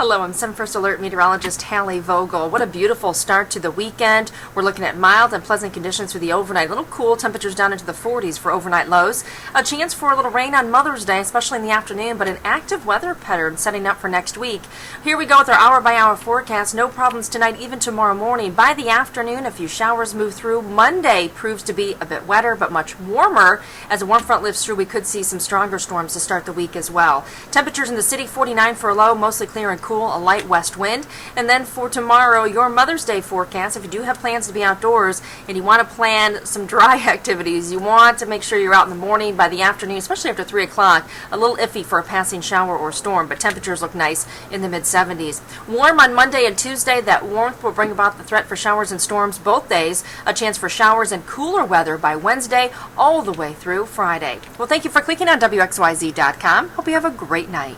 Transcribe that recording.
Hello, I'm 7 First Alert meteorologist Hallie Vogel. What a beautiful start to the weekend. We're looking at mild and pleasant conditions for the overnight. A little cool, temperatures down into the 40s for overnight lows. A chance for a little rain on Mother's Day, especially in the afternoon, but an active weather pattern setting up for next week. Here we go with our hour-by-hour forecast. No problems tonight, even tomorrow morning. By the afternoon, a few showers move through. Monday proves to be a bit wetter, but much warmer. As a warm front lifts through, we could see some stronger storms to start the week as well. Temperatures in the city, 49 for a low, mostly clear and cool, a light west wind. And then for tomorrow, your Mother's Day forecast, if you do have plans to be outdoors and you want to plan some dry activities, you want to make sure you're out in the morning. By the afternoon, especially after 3 o'clock, a little iffy for a passing shower or storm, but temperatures look nice in the mid-70s. Warm on Monday and Tuesday. That warmth will bring about the threat for showers and storms both days. A chance for showers and cooler weather by Wednesday all the way through Friday. Well, thank you for clicking on WXYZ.com. Hope you have a great night.